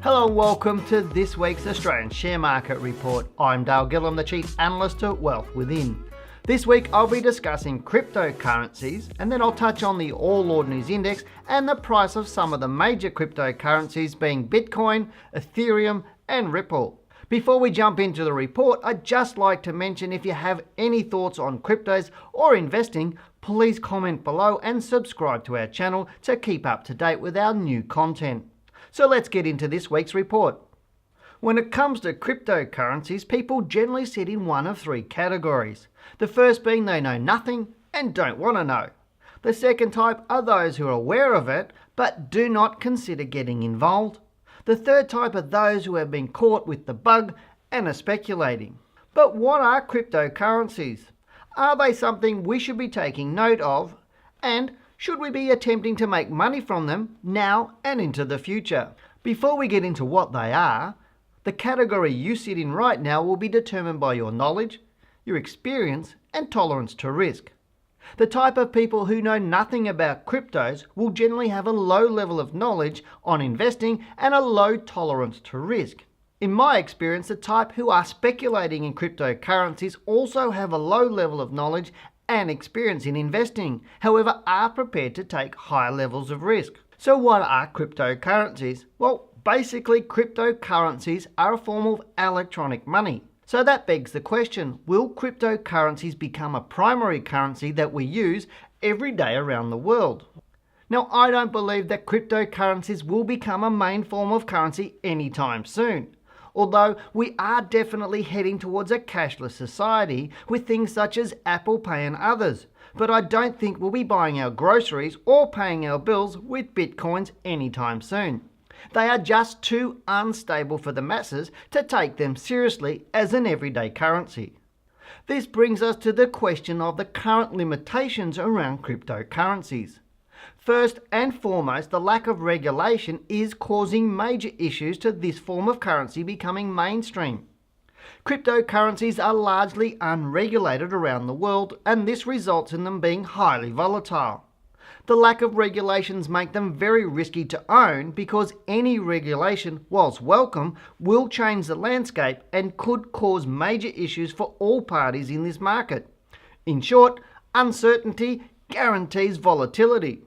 Hello and welcome to this week's Australian Share Market Report. I'm Gillham, the Chief Analyst at Wealth Within. This week I'll be discussing cryptocurrencies, and then I'll touch on the All Ordinaries Index and the price of some of the major cryptocurrencies being Bitcoin, Ethereum and Ripple. Before we jump into the report, I'd just like to mention if you have any thoughts on cryptos or investing, please comment below and subscribe to our channel to keep up to date with our new content. So let's get into this week's report. When it comes to cryptocurrencies, people generally sit in one of three categories. The first being they know nothing and don't want to know. The second type are those who are aware of it but do not consider getting involved. The third type are those who have been caught with the bug and are speculating. But what are cryptocurrencies? Are they something we should be taking note of? And should we be attempting to make money from them now and into the future? Before we get into what they are, the category you sit in right now will be determined by your knowledge, your experience and tolerance to risk. The type of people who know nothing about cryptos will generally have a low level of knowledge on investing and a low tolerance to risk. In my experience, the type who are speculating in cryptocurrencies also have a low level of knowledge and experience in investing, however are prepared to take high levels of risk. So what are cryptocurrencies? Well, basically cryptocurrencies are a form of electronic money. So that begs the question, will cryptocurrencies become a primary currency that we use every day around the world? Now, I don't believe that cryptocurrencies will become a main form of currency anytime soon. Although we are definitely heading towards a cashless society with things such as Apple Pay and others. But I don't think we'll be buying our groceries or paying our bills with Bitcoins anytime soon. They are just too unstable for the masses to take them seriously as an everyday currency. This brings us to the question of the current limitations around cryptocurrencies. First and foremost, the lack of regulation is causing major issues to this form of currency becoming mainstream. Cryptocurrencies are largely unregulated around the world, and this results in them being highly volatile. The lack of regulations make them very risky to own because any regulation, whilst welcome, will change the landscape and could cause major issues for all parties in this market. In short, uncertainty guarantees volatility.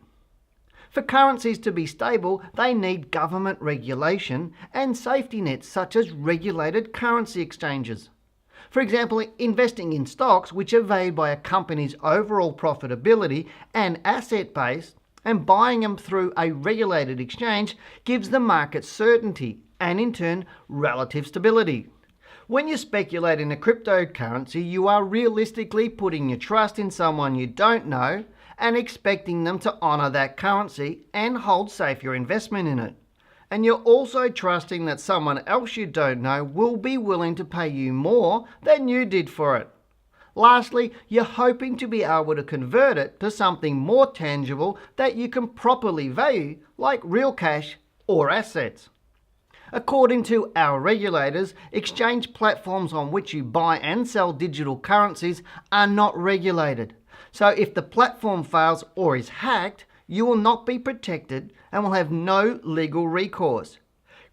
For currencies to be stable, they need government regulation and safety nets such as regulated currency exchanges. For example, investing in stocks which are valued by a company's overall profitability and asset base and buying them through a regulated exchange gives the market certainty and in turn relative stability. When you speculate in a cryptocurrency, you are realistically putting your trust in someone you don't know and expecting them to honour that currency and hold safe your investment in it. And you're also trusting that someone else you don't know will be willing to pay you more than you did for it. Lastly, you're hoping to be able to convert it to something more tangible that you can properly value, like real cash or assets. According to our regulators, exchange platforms on which you buy and sell digital currencies are not regulated. So if the platform fails or is hacked, you will not be protected and will have no legal recourse.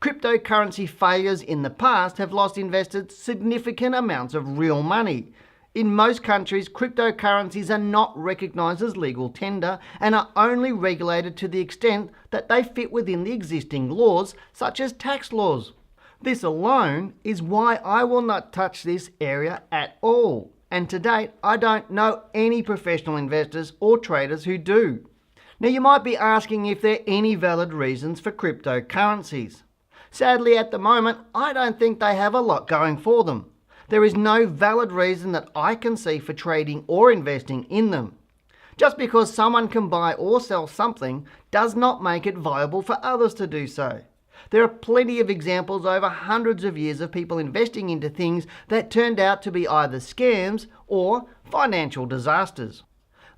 Cryptocurrency failures in the past have lost investors significant amounts of real money. In most countries, cryptocurrencies are not recognised as legal tender and are only regulated to the extent that they fit within the existing laws, such as tax laws. This alone is why I will not touch this area at all. And to date, I don't know any professional investors or traders who do. Now you might be asking if there are any valid reasons for cryptocurrencies. Sadly, at the moment, I don't think they have a lot going for them. There is no valid reason that I can see for trading or investing in them. Just because someone can buy or sell something does not make it viable for others to do so. There are plenty of examples over hundreds of years of people investing into things that turned out to be either scams or financial disasters.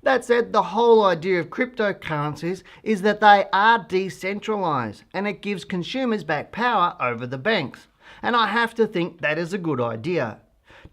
That said, the whole idea of cryptocurrencies is that they are decentralized and it gives consumers back power over the banks. And I have to think that is a good idea.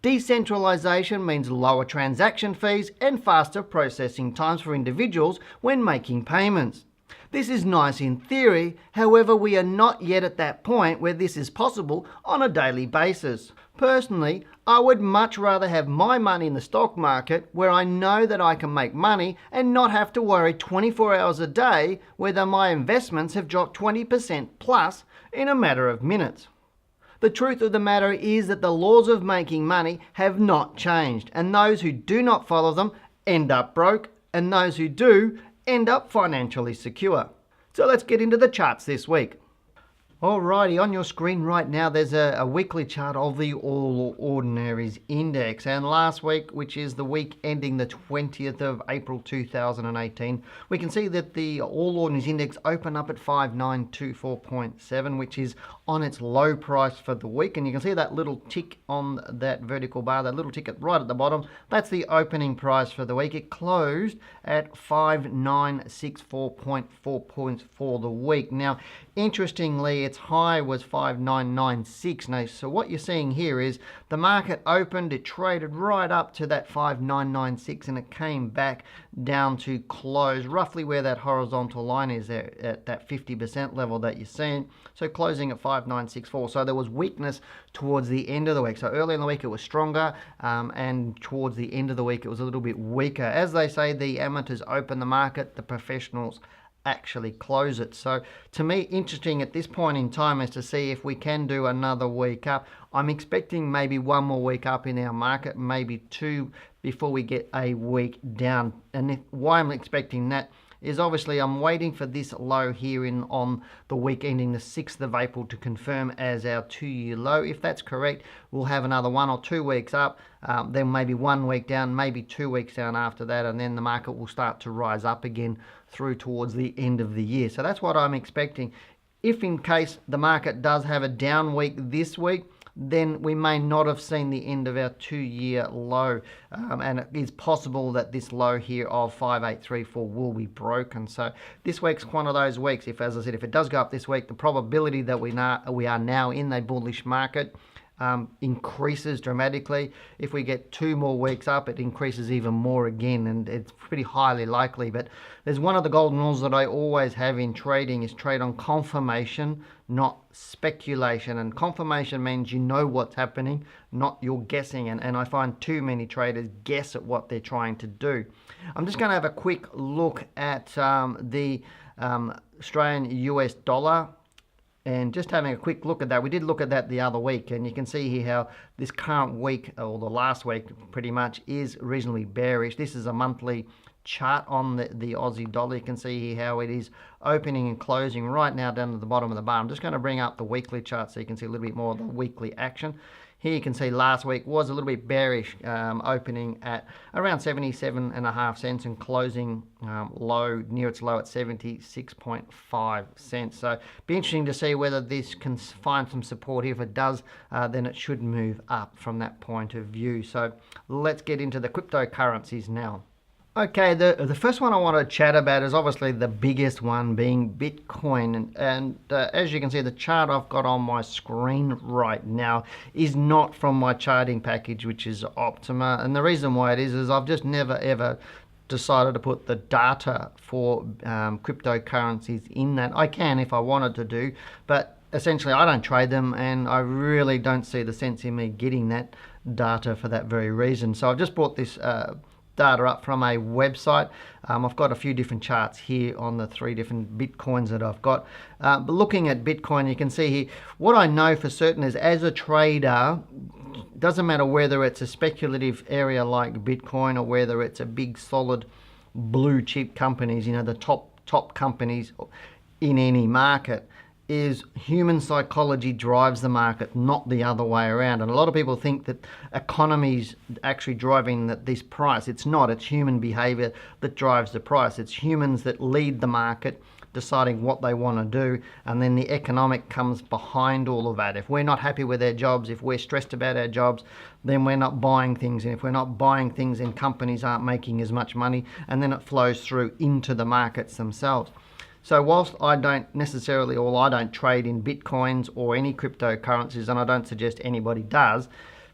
Decentralization means lower transaction fees and faster processing times for individuals when making payments. This is nice in theory, however we are not yet at that point where this is possible on a daily basis. Personally, I would much rather have my money in the stock market where I know that I can make money and not have to worry 24 hours a day whether my investments have dropped 20% plus in a matter of minutes. The truth of the matter is that the laws of making money have not changed, and those who do not follow them end up broke, and those who do end up financially secure. So let's get into the charts this week. Alrighty, on your screen right now there's a weekly chart of the All Ordinaries Index, and last week, which is the week ending the 20th of April 2018, we can see that the All Ordinaries Index opened up at 5924.7, which is on its low price for the week, and you can see that little tick on that vertical bar, that little tick right at the bottom, that's the opening price for the week. It closed at 5964.4 points for the week. Now, interestingly, its high was 5996. Now, so what you're seeing here is the market opened, it traded right up to that 5996, and it came back down to close roughly where that horizontal line is there at that 50% level that you're seeing. So closing at 5964. So there was weakness towards the end of the week. So early in the week it was stronger, and towards the end of the week it was a little bit weaker. As they say, the amateurs open the market, the professionals actually close it. So to me, interesting at this point in time is to see if we can do another week up. I'm expecting maybe one more week up in our market, maybe two before we get a week down. And why I'm expecting that is obviously I'm waiting for this low here on the week ending the 6th of April to confirm as our 2-year low. If that's correct, we'll have another 1 or 2 weeks up, then maybe 1 week down, maybe 2 weeks down after that, and then the market will start to rise up again through towards the end of the year. So that's what I'm expecting. If in case the market does have a down week this week, then we may not have seen the end of our 2-year low, and it is possible that this low here of 5834 will be broken. So this week's one of those weeks. If, as I said, if it does go up this week, the probability that we are now in a bullish market increases dramatically. If we get 2 more weeks up, it increases even more again, and it's pretty highly likely. But there's one of the golden rules that I always have in trading is trade on confirmation, not speculation. And confirmation means you know what's happening, not you're guessing. And I find too many traders guess at what they're trying to do. I'm just going to have a quick look at the Australian US dollar. And just having a quick look at that, we did look at that the other week, and you can see here how this current week, or the last week pretty much, is reasonably bearish. This is a monthly chart on the Aussie dollar. You can see here how it is opening and closing right now down to the bottom of the bar. I'm just going to bring up the weekly chart so you can see a little bit more of the weekly action. Here you can see last week was a little bit bearish, opening at around 77.5 cents and closing low, near its low at 76.5 cents. So be interesting to see whether this can find some support here. If it does, then it should move up from that point of view. So let's get into the cryptocurrencies now. Okay, the first one I want to chat about is obviously the biggest one being Bitcoin. And as you can see, the chart I've got on my screen right now is not from my charting package, which is Optima. And the reason why it is I've just never ever decided to put the data for cryptocurrencies in that. I can if I wanted to do, but essentially I don't trade them, and I really don't see the sense in me getting that data for that very reason. So I've just brought this data up from a website. I've got a few different charts here on the 3 different Bitcoins that I've got. But looking at Bitcoin, you can see here, what I know for certain is as a trader, doesn't matter whether it's a speculative area like Bitcoin or whether it's a big solid blue chip companies, you know, the top companies in any market, is human psychology drives the market, not the other way around. And a lot of people think that economy's actually driving this price. It's not. It's human behavior that drives the price. It's humans that lead the market, deciding what they want to do, and then the economic comes behind all of that. If we're not happy with our jobs, if we're stressed about our jobs, then we're not buying things, and if we're not buying things, then companies aren't making as much money, and then it flows through into the markets themselves. So whilst I don't necessarily, or I don't trade in Bitcoins or any cryptocurrencies, and I don't suggest anybody does,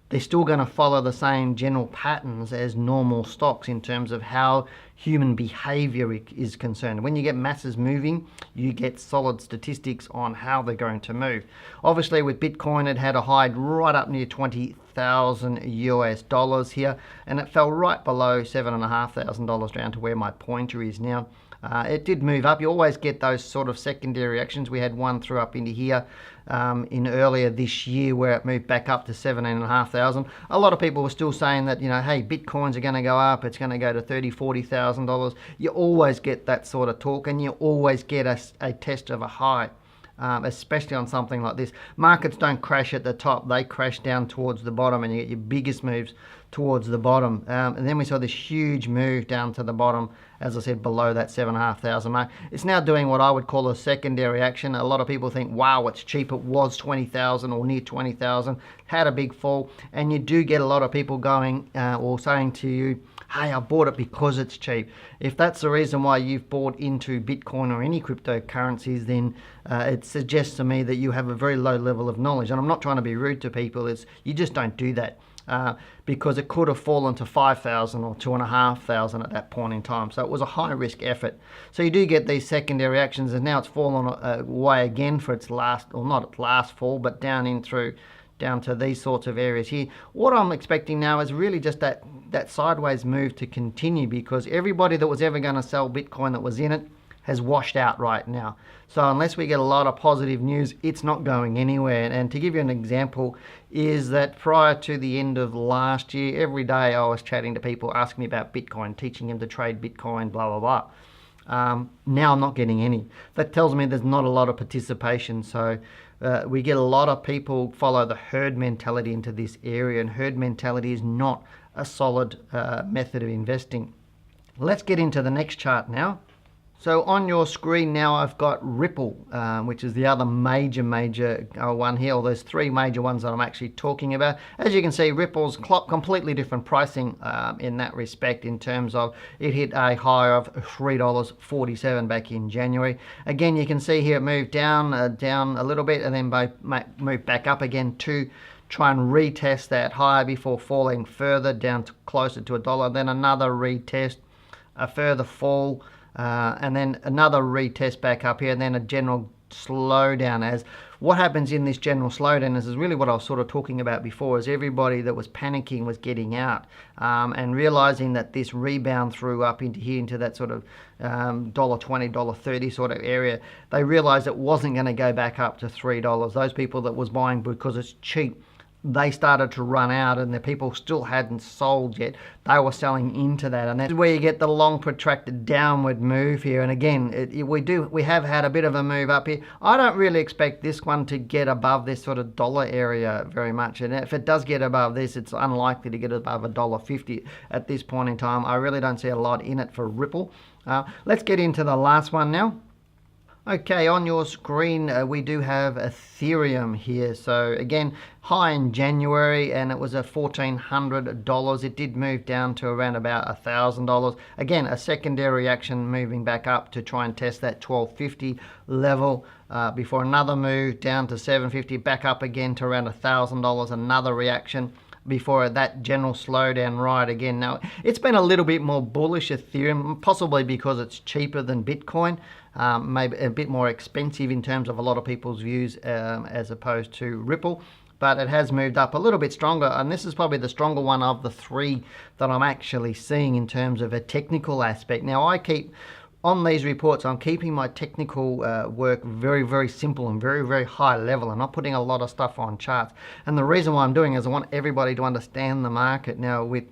they're still going to follow the same general patterns as normal stocks in terms of how human behavior is concerned. When you get masses moving, you get solid statistics on how they're going to move. Obviously, with Bitcoin, it had a high right up near 20,000 US dollars here, and it fell right below $7,500 down to where my pointer is now. It did move up. You always get those sort of secondary reactions. We had one through up into here in earlier this year where it moved back up to 17,500. A lot of people were still saying that, you know, hey, Bitcoins are going to go up. It's going to go to $30,000, $40,000. You always get that sort of talk, and you always get a test of a high. Especially on something like this. Markets don't crash at the top, they crash down towards the bottom, and you get your biggest moves towards the bottom. And then we saw this huge move down to the bottom, as I said, below that 7,500 mark. It's now doing what I would call a secondary action. A lot of people think, wow, it's cheap. It was 20,000 or near 20,000, had a big fall, and you do get a lot of people going or saying to you, hey, I bought it because it's cheap. If that's the reason why you've bought into Bitcoin or any cryptocurrencies, then it suggests to me that you have a very low level of knowledge. And I'm not trying to be rude to people. You just don't do that because it could have fallen to 5,000 or 2,500 at that point in time. So it was a high risk effort. So you do get these secondary actions, and now it's fallen away again for its last, or not its last fall, but down to these sorts of areas here. What I'm expecting now is really just that sideways move to continue, because everybody that was ever going to sell Bitcoin that was in it has washed out right now. So unless we get a lot of positive news, it's not going anywhere. And to give you an example is that prior to the end of last year, every day I was chatting to people asking me about Bitcoin, teaching them to trade Bitcoin, blah, blah, blah. Now I'm not getting any. That tells me there's not a lot of participation. So we get a lot of people follow the herd mentality into this area, and herd mentality is not a solid method of investing. Let's get into the next chart now. So on your screen now I've got Ripple, which is the other major one here. Well, there's three major ones that I'm actually talking about. As you can see, Ripple's completely different pricing in that respect, in terms of it hit a high of $3.47 back in January. Again, you can see here it moved down a little bit, and then moved back up again to try and retest that high before falling further down to closer to $1. Then another retest, a further fall, and then another retest back up here, and then a general slowdown. As what happens in this general slowdown, this is really what I was sort of talking about before, is everybody that was panicking was getting out and realizing that this rebound through up into here, into that sort of $1.20, $1.30 sort of area. They realized it wasn't going to go back up to $3. Those people that was buying because it's cheap, they started to run out, and the people still hadn't sold yet. They were selling into that, and that's where you get the long protracted downward move here. And again, we have had a bit of a move up here. I don't really expect this one to get above this sort of dollar area very much, and if it does get above this, it's unlikely to get above $1.50 at this point in time. I really don't see a lot in it for Ripple. Let's get into the last one now. Okay, on your screen we do have Ethereum here. So again, high in January, and it was at $1,400. It did move down to around about $1,000. Again, a secondary action moving back up to try and test that $1,250 level before another move down to $750, back up again to around $1,000. Another reaction before that general slowdown right again. Now, it's been a little bit more bullish, Ethereum, possibly because it's cheaper than Bitcoin, maybe a bit more expensive in terms of a lot of people's views as opposed to Ripple. But it has moved up a little bit stronger, and this is probably the stronger one of the three that I'm actually seeing in terms of a technical aspect. Now, I keep on these reports, I'm keeping my technical work very, very simple and very, very high level. I'm not putting a lot of stuff on charts. And the reason why I'm doing it is I want everybody to understand the market. Now, with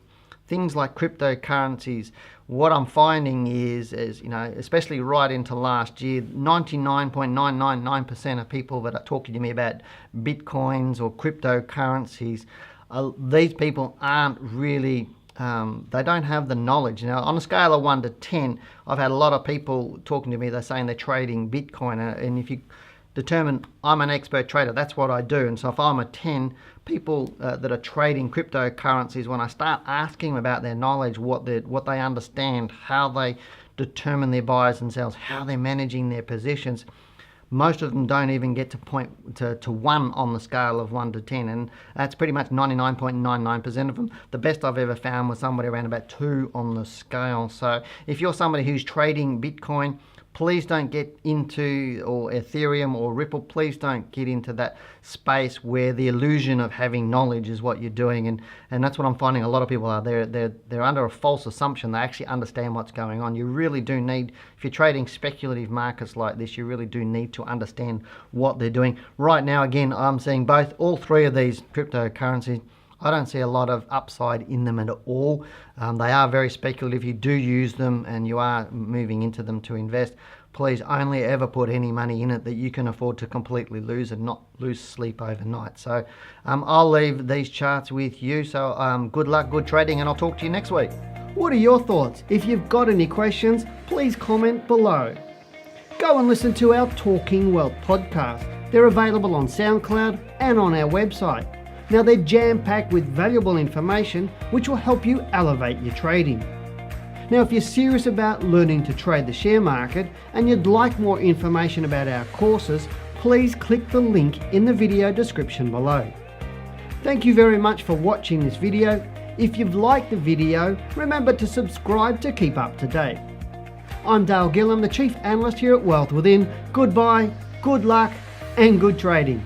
things like cryptocurrencies, what I'm finding is you know, especially right into last year, 99.999% of people that are talking to me about Bitcoins or cryptocurrencies, these people aren't really they don't have the knowledge. Now, on a scale of 1 to 10, I've had a lot of people talking to me, they're saying they're trading Bitcoin, and if you determine I'm an expert trader, that's what I do. And so if I'm a 10, people that are trading cryptocurrencies, when I start asking them about their knowledge, what they understand, how they determine their buys and sells, how they're managing their positions, Most of them don't even get to 1 on the scale of 1 to 10, and that's pretty much 99.99% of them. The best I've ever found was somewhere around about 2 on the scale. So if you're somebody who's trading Bitcoin, please don't get into, or Ethereum or Ripple, please don't get into that space where the illusion of having knowledge is what you're doing. And that's what I'm finding a lot of people are. They're under a false assumption they actually understand what's going on. You really do need, if you're trading speculative markets like this, you really do need to understand what they're doing. Right now, again, I'm seeing all 3 of these cryptocurrencies. I don't see a lot of upside in them at all. They are very speculative. You do use them and you are moving into them to invest. Please only ever put any money in it that you can afford to completely lose and not lose sleep overnight. So I'll leave these charts with you. So good luck, good trading, and I'll talk to you next week. What are your thoughts? If you've got any questions, please comment below. Go and listen to our Talking Wealth podcast. They're available on SoundCloud and on our website. Now they're jam-packed with valuable information which will help you elevate your trading. Now if you're serious about learning to trade the share market and you'd like more information about our courses, please click the link in the video description below. Thank you very much for watching this video. If you've liked the video, remember to subscribe to keep up to date. I'm Dale Gillham, the Chief Analyst here at Wealth Within. Goodbye, good luck and good trading.